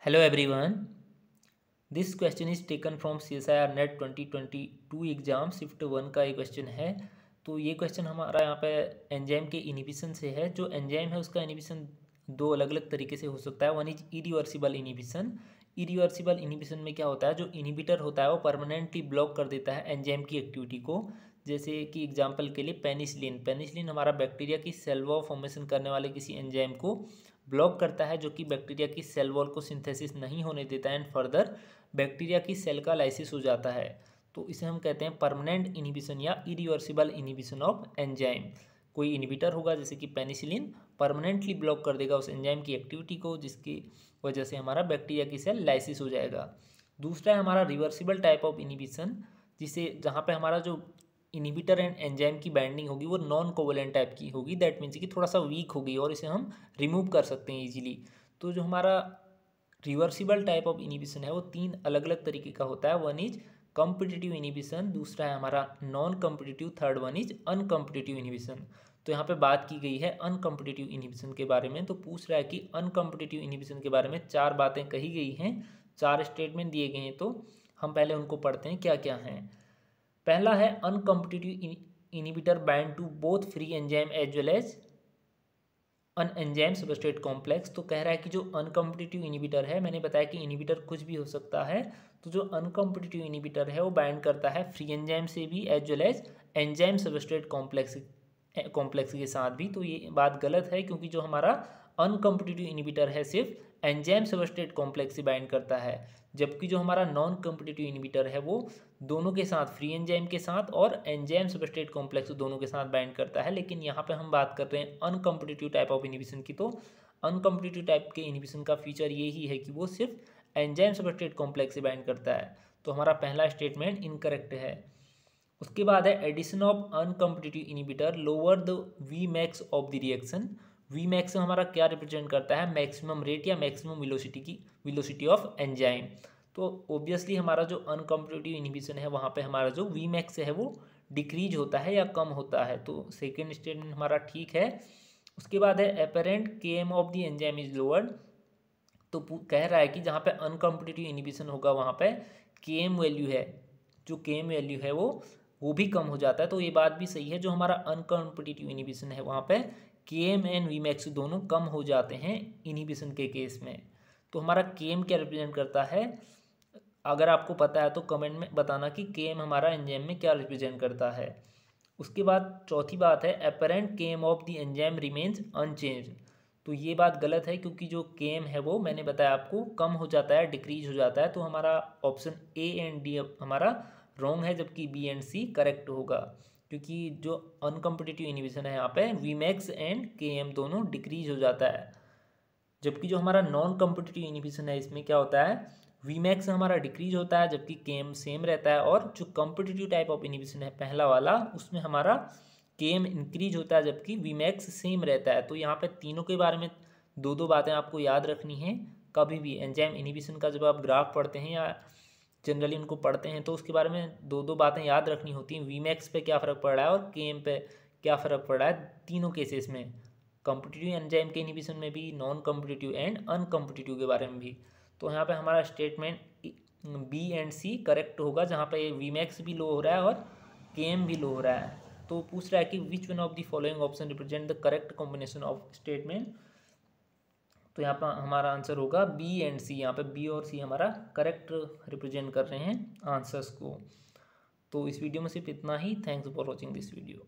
Hello everyone. This question is taken from CSIR NET 2022 exam shift one का एक question है। तो ये क्वेश्चन हमारा यहाँ पे एंजाइम के इनिबिशन से है। जो एंजाइम है उसका इनिबिशन दो अलग अलग तरीके से हो सकता है। One is irreversible inhibition. Irreversible inhibition में क्या होता है, जो इनिबिटर होता है वो परमानेंटली ब्लॉक कर देता है एंजाइम की एक्टिविटी को। जैसे कि एग्जांपल के लिए पेनिसिलिन पेनिसिलिन हमारा बैक्टीरिया की सेल वॉल फॉर्मेशन करने वाले किसी एंजाइम को ब्लॉक करता है, जो कि बैक्टीरिया की सेल वॉल को सिंथेसिस नहीं होने देता है एंड फर्दर बैक्टीरिया की सेल का लाइसिस हो जाता है। तो इसे हम कहते हैं परमानेंट इनिबिशन या इरिवर्सिबल इनिबिशन ऑफ एंजाइम। कोई इनिबिटर होगा जैसे कि पेनिसिलिन परमानेंटली ब्लॉक कर देगा उस एंजाइम की एक्टिविटी को, जिसकी वजह से हमारा बैक्टीरिया की सेल लाइसिस हो जाएगा। दूसरा है हमारा रिवर्सिबल टाइप ऑफ इनिबिशन, जिसे जहाँ पे हमारा जो इनिबिटर एंड एंजाइम की बाइंडिंग होगी वो नॉन कोवलेंट टाइप की होगी। दैट मीन्स कि थोड़ा सा वीक होगी और इसे हम रिमूव कर सकते हैं इजीली। तो जो हमारा रिवर्सिबल टाइप ऑफ इनिबिशन है वो तीन अलग अलग तरीके का होता है। वन इज कॉम्पिटिटिव इनिबिशन, दूसरा है हमारा non competitive, third one is uncompetitive inhibition. तो यहाँ पे बात की गई है अनकॉम्पिटिटिव इनिबिशन के बारे में। तो पूछ रहा है कि अनकॉम्पिटिटिव इनिबिशन के बारे में चार बातें कही गई हैं, चार स्टेटमेंट दिए गए हैं। तो हम पहले उनको पढ़ते हैं क्या क्या हैं। पहला है uncompetitive inhibitor bind to both free enzyme as well as an enzyme substrate complex. तो कह रहा है कि जो अनकॉम्पिटिटिव इनिबिटर है, मैंने बताया कि इनिबिटर कुछ भी हो सकता है, तो जो अनकॉम्पिटिटिव इनिबिटर है वो बाइंड करता है फ्री एंजाइम से भी as well as enzyme substrate complex के साथ भी। तो ये बात गलत है, क्योंकि जो हमारा अनकॉम्पिटिटिव इनिबिटर है सिर्फ एंजाइम सबस्ट्रेट कॉम्प्लेक्स से बाइंड करता है, जबकि जो हमारा नॉन कॉम्पिटिटिव इनिबिटर है वो दोनों के साथ, फ्री एंजाइम के साथ और एंजाइम सबस्ट्रेट कॉम्प्लेक्स दोनों के साथ बाइंड करता है। लेकिन यहाँ पे हम बात कर रहे हैं अनकॉम्पिटिटिव टाइप ऑफ इनिबिशन की। तो अनकॉम्पिटिटिव टाइप के इनिबिशन का फीचर ये ही है कि वो सिर्फ एंजाइम सबस्ट्रेट कॉम्प्लेक्स से बाइंड करता है। तो हमारा पहला स्टेटमेंट इनकरेक्ट है। उसके बाद है addition of uncompetitive inhibitor lower the V max of the reaction. V max हमारा क्या रिप्रेजेंट करता है, मैक्सिमम रेट या मैक्सिमम वेलोसिटी ऑफ एंजाइम। तो ऑब्वियसली हमारा जो अनकॉम्पिटिटिव इनिबिशन है वहाँ पे हमारा जो वी मैक्स है वो डिक्रीज होता है या कम होता है। तो सेकेंड स्टेटमेंट हमारा ठीक है। उसके बाद है apparent K M of the enzyme is lowered. तो कह रहा है कि जहाँ पे अनकॉम्पिटिटिव इनिबिशन होगा वहाँ पे के एम वैल्यू है, जो के एम वैल्यू है वो भी कम हो जाता है। तो ये बात भी सही है, जो हमारा अनकॉम्पिटिटिव इनिबिशन है वहाँ पे के एम एंड वी मैक्स दोनों कम हो जाते हैं इनिबिशन के केस में। तो हमारा के एम क्या रिप्रेजेंट करता है, अगर आपको पता है तो कमेंट में बताना कि के एम हमारा एंजाइम में क्या रिप्रेजेंट करता है। उसके बाद चौथी बात है apparent K M of the enzyme remains unchanged. तो ये बात गलत है, क्योंकि जो के एम है वो मैंने बताया आपको कम हो जाता है, डिक्रीज हो जाता है। तो हमारा ऑप्शन ए एंड डी हमारा रॉन्ग है, जबकि बी एंड सी करेक्ट होगा, क्योंकि जो अनकॉम्पिटिटिव इनिबिशन है यहाँ पे वी मैक्स एंड के एम दोनों डिक्रीज हो जाता है। जबकि जो हमारा नॉन कॉम्पिटिटिव इनिबिशन है इसमें क्या होता है, वी मैक्स हमारा डिक्रीज होता है जबकि के एम सेम रहता है। और जो कॉम्पिटिटिव टाइप ऑफ इनिबिशन है पहला वाला, उसमें हमारा के एम इंक्रीज होता है जबकि वी मैक्स सेम रहता है। तो यहाँ पे तीनों के बारे में दो दो बातें आपको याद रखनी है। कभी भी एंजाइम इनिबिशन का जब आप ग्राफ पढ़ते हैं या जनरली उनको पढ़ते हैं तो उसके बारे में दो दो बातें याद रखनी होती हैं। वी मैक्स पे क्या फ़र्क पड़ रहा है और के एम पे क्या फ़र्क पड़ रहा है, तीनों केसेस में, कॉम्पिटिटिव एंजाइम के इनिबिशन में भी, नॉन कॉम्पिटिटिव एंड अनकॉम्पिटिटिव के बारे में भी। तो यहाँ पे हमारा statement B and C correct होगा, जहाँ पे वी मैक्स भी लो हो रहा है और के एम भी लो हो रहा है। तो पूछ रहा है कि which one of the following option represent the correct combination of statement. तो यहाँ पर हमारा आंसर होगा बी एंड सी। यहाँ पे बी और सी हमारा करेक्ट रिप्रेजेंट कर रहे हैं आंसर्स को। तो इस वीडियो में सिर्फ इतना ही। Thanks for watching this video.